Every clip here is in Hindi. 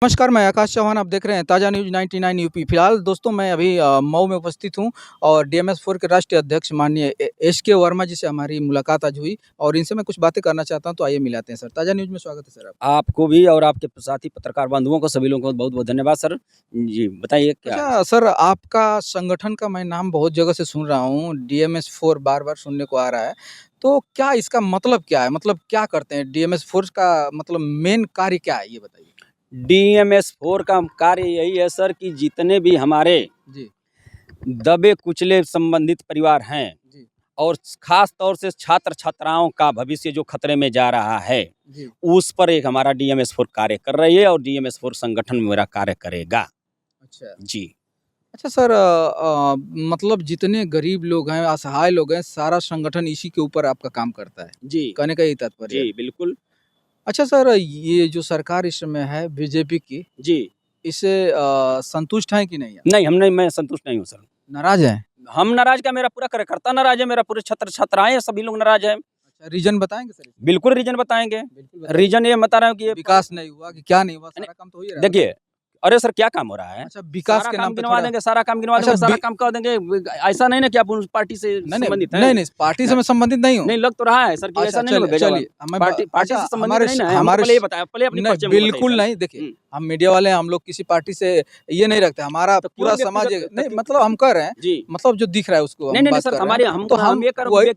नमस्कार, मैं आकाश चौहान, आप देख रहे हैं ताज़ा न्यूज़ 99 यूपी। फिलहाल दोस्तों मैं अभी मऊ में उपस्थित हूँ और डीएमएस-4 के राष्ट्रीय अध्यक्ष माननीय एसके वर्मा जी से हमारी मुलाकात आज हुई और इनसे मैं कुछ बातें करना चाहता हूँ, तो आइए मिलाते हैं सर। ताज़ा न्यूज़ में स्वागत है सर आपका। आपको भी और आपके साथी पत्रकार बंधुओं को सभी लोगों को बहुत-बहुत धन्यवाद सर। जी, बताइए क्या है? अच्छा सर, आपका संगठन का मैं नाम बहुत जगह से सुन रहा हूँ, डीएमएस-4 बार-बार सुनने को आ रहा है। तो क्या इसका मतलब क्या है? मतलब क्या करते हैं? डीएमएस-4 का मतलब मेन कार्य क्या है? ये बताइए। डीएमएस-4 का कार्य यही है सर कि जितने भी हमारे जी, दबे-कुचले संबंधित परिवार हैं जी, और ख़ास तौर से छात्र-छात्राओं का भविष्य जो खतरे में जा रहा है, जी। उस पर एक हमारा डीएमएस-4 कार्य कर रही है और डीएमएस-4 संगठन मेरा कार्य करेगा। अच्छा। जी। अच्छा सर, मतलब जितने गरीब लोग हैं, असहाय लोग हैं, सारा संगठन इसी के ऊपर आपका काम करता है। जी। कहने का यही तात्पर्य है। जी, बिल्कुल। अच्छा सर, ये जो सरकार इस समय है बीजेपी की, जी। इससे संतुष्ट हैं कि नहीं आप? नहीं, हम नहीं मैं संतुष्ट नहीं हूँ सर। नाराज़ हैं? हम नाराज़ क्या, मेरा पूरा कार्यकर्ता नाराज़ है, मेरा पूरे छात्र-छात्राएँ सभी लोग नाराज़ हैं। अच्छा, रीज़न बताएँगे सर इसका? बिल्कुल रीज़न बताएँगे। बिल्कुल बताइए। रीज़न ये बता रहा हूँ कि ये विकास नहीं हुआ कि क्या नहीं हुआ? नहीं, सारा काम तो हो ही रहा है, देखिए, बताइए। अरे सर क्या काम हो रहा है? अच्छा, विकास के नाम पे थोड़ा सारा काम गिनवा अच्छा दूँगा, सारा काम कर देंगे। ऐसा नहीं ना कि आप उस पार्टी से नहीं, नहीं, संबंधित हैं। नहीं, नहीं, पार्टी से न मैं संबंधित नहीं हूँ। नहीं लग तो रहा है सर कि अच्छा, ऐसा नहीं ना चलिए भेजा हुआ। चलिए, हमें ब पार्टी अच्छा से संबंधित हमारे नहीं स ना है, हमको हमारे पहले ये स बताया, पहले अपनी नहीं, परिचय हमको बताइए बिल्कुल सर। नहीं। देखिए, हुँ, हम मीडिया वाले हैं, हम लोग किसी पार्टी से ये नहीं रखते, हमारा तो पूरा क्यों समाज व्यक्तिगत नहीं मतलब हम कह रहे हैं, जी। मतलब जो दिख रहा है उसको नहीं, हम नहीं, नहीं बात सर कर रहे हमारे हैं। तो हम ये कर वही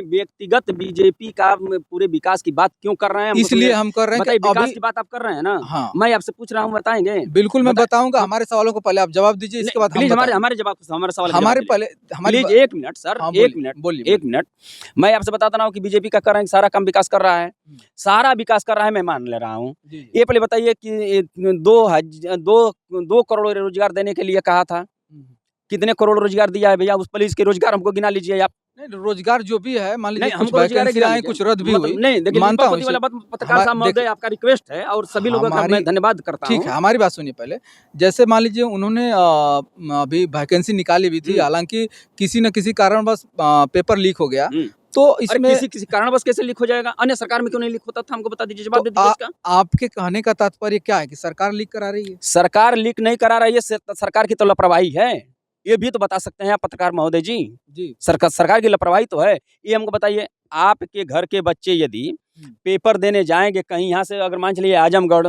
व्यक्तिगत बीजेपी का पूरे विकास की बात क्यों कर रहे हैं? हमको तो इसलिए ये हम कर रहे हैं कि बताइए, विकास अभी की बात आप कर रहे हैं ना? हाँ, मैं आपसे पूछ रहा हूँ, बताएँगे? बिल्कुल मैं बता बताऊँगा, हम हमारे सवालों को पहले आप जवाब दीजिए, इसके नहीं, बाद हम प्लीज़ बताएँगे। हमारे सवाल का जवाब हमारे दीजिए। पहले हमारी प्लीज़ ब 1 मिनट सर, हाँ, 1 बोलिए, मिनट, बोलिए, 1 बोलिए। मिनट। मैं आपसे बताता रहा हूँ कि बीजेपी का कर रहे हैं, सारा काम विकास कर रहा है। हुँ, सारा विकास कर रहा है, मैं मान ले रहा हूँ। जी, जी। ये पहले बताइए कि 2 करोड़ रोज़गार देने के लिए कहा था। हुँ, हुँ। कितने करोड़ रोज़गार दिया है भैया? उस पुलिस के रोज़गार हमको गिना लीजिए आप। नहीं, रोज़गार जो भी है, मान लीजिए नहीं, कुछ हमको रोज़गार वैकेंसी गिना आई, लीजिए। कुछ रद्द भी हुई, मतलब नहीं, देखिए मानता हूँ लीपापोती इसे। वाला बात पत्रकार हमा साहब महोदय देखिए आपका रिक्वेस्ट है और सभी लोगों का मैं हमारी धन्यवाद करता ठीक हूँ। है, हमारी बात सुनिए पहले। जैसे मान लीजिए उन्होंने अभी वैकेंसी निकाली भी थी, हुँ, हालाँकि किसी न किसी कारणवश पेपर लीक हो गया। हुँ। तो अरे इसमें किसी कारणवश कैसे लीक हो जाएगा? अन्य सरकार में क्यों नहीं लीक होता था? हमको बता दीजिए, तो जवाब दे दीजिए इसका। आपके कहने का तात्पर्य क्या है कि सरकार लीक करा रही है? सरकार लीक नहीं करा रही है, सरकार की तो लापरवाही है। ये भी तो बता सकते हैं आप पत्रकार महोदय जी। जी। सरकार की लापरवाही तो है। ये हमको बताइए, आपके घर के बच्चे यदि हुँ, पेपर देने जाएँगे कहीं यहाँ से अगर मान चलिए आजमगढ़,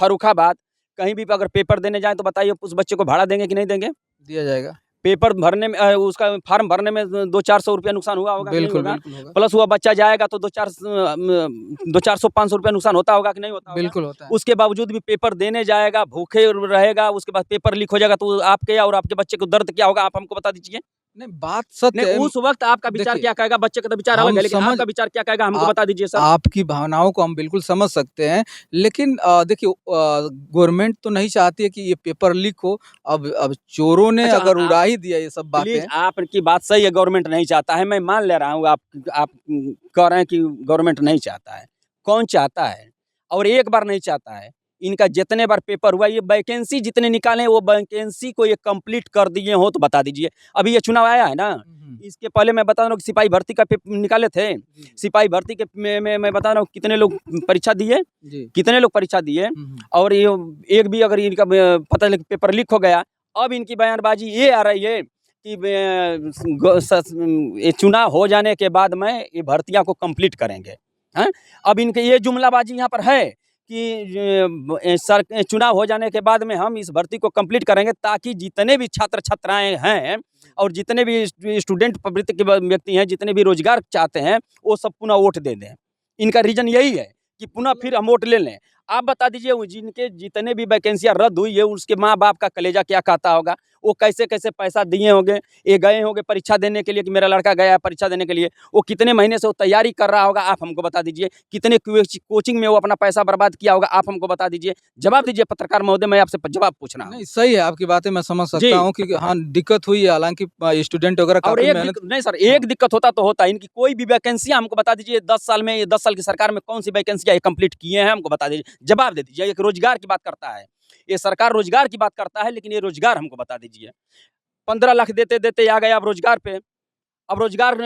फर्रुखाबाद, कहीं भी अगर पेपर देने जाएँ तो बताइए उस बच्चे को भाड़ा देंगे कि नहीं देंगे? दिया जाएगा। पेपर भरने में उसका फॉर्म भरने में 200-400 नुकसान हुआ होगा कि नहीं बिल्कुल, होगा? बिल्कुल होगा। प्लस वो बच्चा जाएगा तो 200-400-500 नुकसान होता होगा कि नहीं होता होगा? बिल्कुल होता है। उसके बावजूद भी पेपर देने जाएगा, भूखे रहेगा, उसके बाद पेपर लीक हो जाएगा तो आपके और आपके बच्चे को दर्द क्या होगा, आप हमको बता दीजिए? नहीं, बात नहीं, सत्य है। उस वक़्त आपका विचार देखिए क्या कहेगा? बच्चे का तो विचार अलग हम है, लेकिन समझ आपका विचार क्या कहेगा हमको आ बता दीजिए सर? आपकी भावनाओं को हम बिल्कुल समझ सकते हैं। लेकिन देखिए गवर्नमेंट तो नहीं चाहती है कि ये पेपर लीक हो। अब चोरों ने अच्छा अगर उड़ा ही दिया ये सब प्लीज़ बातें आपकी बात सही है, गवर्नमेंट नहीं चाहता है, मैं मान ले रहा हूँ आप कह रहे हैं कि गवर्नमेंट नहीं चाहता है। कौन चाहता है? और एक बार नहीं चाहता है। इनका जितने बार पेपर हुआ, ये वैकेंसी जितने निकाले वो वैकेंसी को ये कंप्लीट कर दिए हो तो बता दीजिए। अभी ये चुनाव आया है ना, हुँ, हुँ। इसके पहले मैं बता रहा हूँ कि सिपाही भर्ती का निकाले थे। जी, जी। सिपाही भर्ती के में मैं बता रहा हूँ कितने लोग परीक्षा दिए, जी। कितने लोग परीक्षा दिए हुँ, हुँ। और ये एक भी अगर इनका पता लगे पेपर लीक हो गया, अब इनकी बयानबाज़ी ये आ रही है कि ये चुनाव हो जाने के बाद में ये भर्तियाँ को कंप्लीट करेंगे। हैं? अब इनके ये जुमलाबाज़ी यहाँ पर है कि चुनाव हो जाने के बाद में हम इस भर्ती को कंप्लीट करेंगे ताकि जितने भी छात्र-छात्राएँ हैं और जितने भी स्टूडेंट प्रवृत्ति के व्यक्ति हैं, जितने भी रोज़गार चाहते हैं, वो सब पुनः वोट दे दें। इनका रीज़न यही है कि पुनः मतलब फिर हम वोट ले लें। आप बता दीजिए वो जिनके जितने भी वैकेंसियाँ रद्द हुई है, उसके माँ-बाप का कलेजा क्या कहता होगा? वो कैसे-कैसे पैसा दिए होंगे, ये गए होंगे परीक्षा देने के लिए कि मेरा लड़का गया है परीक्षा देने के लिए, वो कितने महीने से वो तैयारी कर रहा होगा, आप हमको बता दीजिए। कितने कोचिंग में वो अपना पैसा बर्बाद किया होगा, आप हमको बता दीजिए। जवाब दीजिए पत्रकार महोदय, मैं आपसे जवाब पूछ रहा हूँ। नहीं, सही है आपकी बातें मैं समझ सकता जी। हूँ कि हाँ, दिक्कत हुई है हालाँकि स्टूडेंट वगैरह और काफ़ी एक मेहनत नहीं सर, हाँ, एक दिक्कत होता तो होता। इनकी कोई भी वैकेंसी हमको बता दीजिए 10 साल में, ये 10 साल की सरकार में कौन-सी वैकेंसियाँ ये कंप्लीट किए हैं, हमको बता दीजिए। जवाब दे दीजिए, एक रोज़गार की बात करता है। ये सरकार रोज़गार की बात करता है, लेकिन ये रोज़गार हमको बता दीजिए। 15 लाख देते-देते आ गए अब रोज़गार पे। अब रोज़गार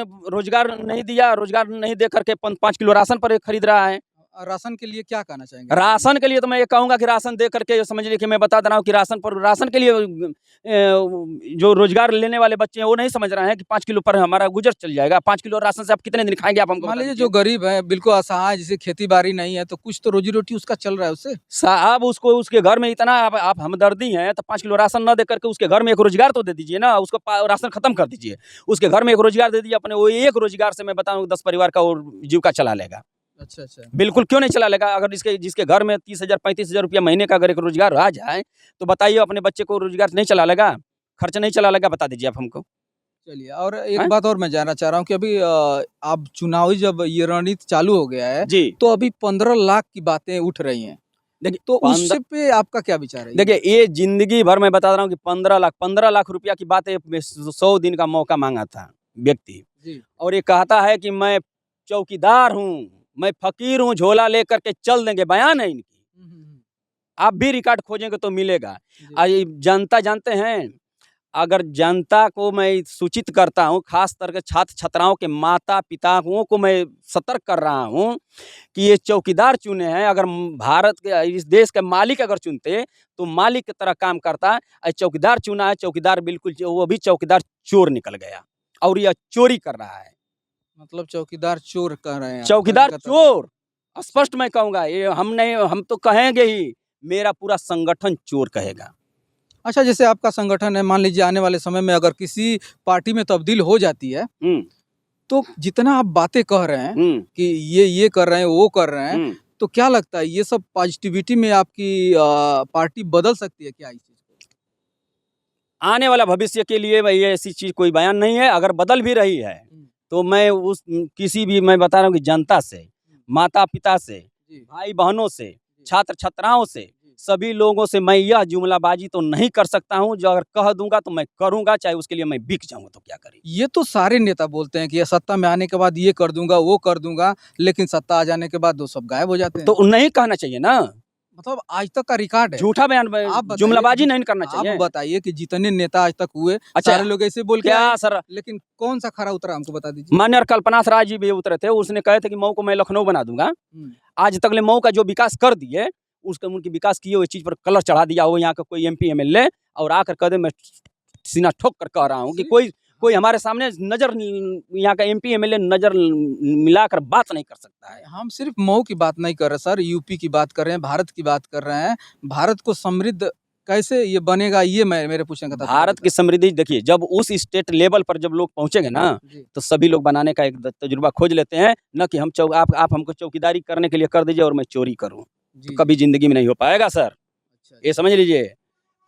नहीं दिया, रोज़गार नहीं दे करके 5 किलो राशन पर ये खरीद रहा है। राशन के लिए क्या कहना चाहेंगे? राशन के लिए तो मैं ये कहूँगा कि राशन दे करके समझ लीजिए कि मैं बता दे रहा हूँ कि राशन के लिए जो रोजगार लेने वाले बच्चे हैं वो नहीं समझ रहे हैं कि 5 किलो पर हमारा गुजर चल जाएगा। 5 किलो राशन से आप कितने दिन खाएंगे, आप हमको मान बता लीजिए दीजिए। जो गरीब है, बिल्कुल असहाय, जिसे खेती-बाड़ी नहीं है, तो कुछ तो रोजी-रोटी उसका चल रहा है उससे? साहब उसको उसके घर में इतना आप हमदर्दी हैं तो 5 किलो राशन न दे करके उसके घर में एक रोजगार तो दे दीजिए ना, उसको राशन खत्म कर दीजिए। उसके घर में एक रोजगार दे दीजिए, अपने वो एक रोजगार से मैं बताऊँ 10 परिवार का वो जीविका चला लेगा। अच्छा, अच्छा। बिल्कुल क्यों नहीं चला लेगा? अगर जिसके घर में 30,000 35,000 रुपया महीने का अगर एक रोजगार आ जाए, तो बताइए अपने बच्चे को रोजगार नहीं चला लेगा? खर्च नहीं चला लेगा? बता दीजिए आप हमको। चलिए, और एक हैं? बात और मैं जानना चाह रहा हूँ कि अभी आप चुनावी जब ये रणनीति चालू हो गया है, जी, तो अभी 15 लाख की बातें उठ रही हैं। देखिए तो पंद उससे पे आपका क्या विचार है? ये देखिए ये ज़िंदगी भर मैं बता रहा हूँ कि 15 लाख रुपया की बात है, 100 दिन का मौका माँगा था व्यक्ति, जी। और ये कहता है कि मैं चौकीदार हूँ, मैं फ़कीर हूँ, झोला लेकर के चल देंगे, बयान है इनकी। हुँ, हुँ, हुँ। आप भी रिकॉर्ड खोजेंगे तो मिलेगा। जी। ये जनता जानते हैं, अगर जनता को मैं सूचित करता हूँ, ख़ास कर के छात्र-छात्राओं के माता-पिताओं को मैं सतर्क कर रहा हूँ कि ये चौकीदार चुने हैं, अगर भारत के इस देश के मालिक अगर चुनते, तो मालिक की तरह काम करता। चौकीदार चुना है, चौकीदार बिल्कुल वो भी चौकीदार चोर निकल गया और यह चोरी कर रहा है। मतलब चौकीदार चोर कह रहे हैं आप, कहने चौकीदार का तात्पर्य। चोर, स्पष्ट मैं कहूँगा, ये हम नहीं, हम तो कहेंगे ही, मेरा पूरा संगठन चोर कहेगा। अच्छा, जैसे आपका संगठन है, मान लीजिए आने वाले समय में अगर किसी पार्टी में तब्दील हो जाती है, हुँ, तो जितना आप बातें कह रहे हैं हुँ, कि ये कर रहे हैं, वो कर रहे हैं, हुँ। तो क्या लगता है ये सब पॉजिटिविटी में आपकी पार्टी बदल सकती है क्या इस चीज़ को? आने वाला भविष्य के लिए भई ऐसी चीज़ कोई बयान नहीं है, अगर बदल भी रही है, हुँ, तो मैं किसी भी मैं बता रहा हूँ कि जनता से, हुँ। माता-पिता से, जी, भाई-बहनों से, जी, छात्र-छात्राओं से, जी। सभी लोगों से मैं यह जुमलाबाज़ी तो नहीं कर सकता हूँ, जो अगर कह दूँगा तो मैं करूँगा, चाहे उसके लिए मैं बिक जाऊँ तो क्या करें। ये तो सारे नेता बोलते हैं कि ये सत्ता में आने के बाद ये कर दूँगा, वो कर दूँगा, लेकिन सत्ता आ जाने के बाद वो सब गायब हो जाते हैं। तो नहीं कहना चाहिए ना, मतलब आज तक का रिकॉर्ड है। झूठा बयान आप बताइए जुमलाबाज़ी नहीं करना आप चाहिए। बताइए कि जितने नेता आज तक हुए, अच्छा, सारे लोग ऐसे बोल के क्या आए, सर, लेकिन कौन-सा खरा उतरा हमको बता दीजिए? माननीय कल्पनाथ राय जी भी उतरे थे, उसने कहे थे कि मऊ को मैं लखनऊ बना दूँगा। हुँ, आज तक ले मऊ का जो विकास कर दिए, उसका उनकी विकास किए हुए चीज़ पर कलर चढ़ा दिया हो यहाँ का कोई एमपी एमएलए, और आकर कह दे, मैं सीना ठोक कर कह रहा हूँ कि सिर्फ कोई हाँ, कोई हमारे सामने यहाँ का एमपी एमएलए नज़र मिलाकर बात नहीं कर सकता है। हम सिर्फ मऊ की बात नहीं कर रहे सर, यूपी की बात कर रहे हैं, भारत की बात कर रहे हैं। भारत को समृद्ध कैसे ये बनेगा, ये मेरे पूछने का तात्पर्य भारत था। की समृद्धि देखिए, जब उस स्टेट लेवल पर जब लोग पहुँचेंगे ना, जी, तो सभी लोग बनाने का एक तजुर्बा खोज लेते हैं, ना कि हम आप हमको चौकीदारी करने के लिए कर दीजिए और मैं चोरी करूँ। जी, तो जी। कभी ज़िंदगी में नहीं हो पाएगा सर। अच्छा, ये अच्छा। समझ लीजिए,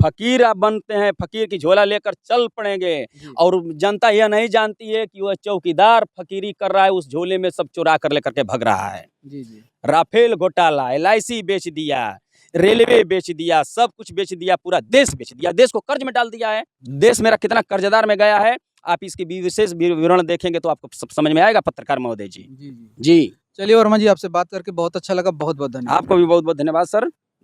फ़कीर आप बनते हैं, फ़कीर की झोला लेकर चल पड़ेंगे, जी, और जनता यह नहीं जानती है कि वह चौकीदार फ़कीरी कर रहा है, उस झोले में सब चुरा कर लेकर के भग रहा है। जी, जी। राफेल घोटाला, एलआईसी बेच दिया, रेलवे बेच दिया, सब कुछ बेच दिया, पूरा देश बेच दिया, देश को कर्ज में डाल दिया है। देश मेरा कितना कर्जदार में गया है, आप इसकी विशेष विवरण देखेंगे तो आपको सब समझ में आएगा पत्रकार महोदय जी। जी, जी। जी, चलिए वर्मा जी, आपसे बात करके बहुत अच्छा लगा, बहुत-बहुत धन्यवाद। आपको भी बहुत-बहुत धन्यवाद सर।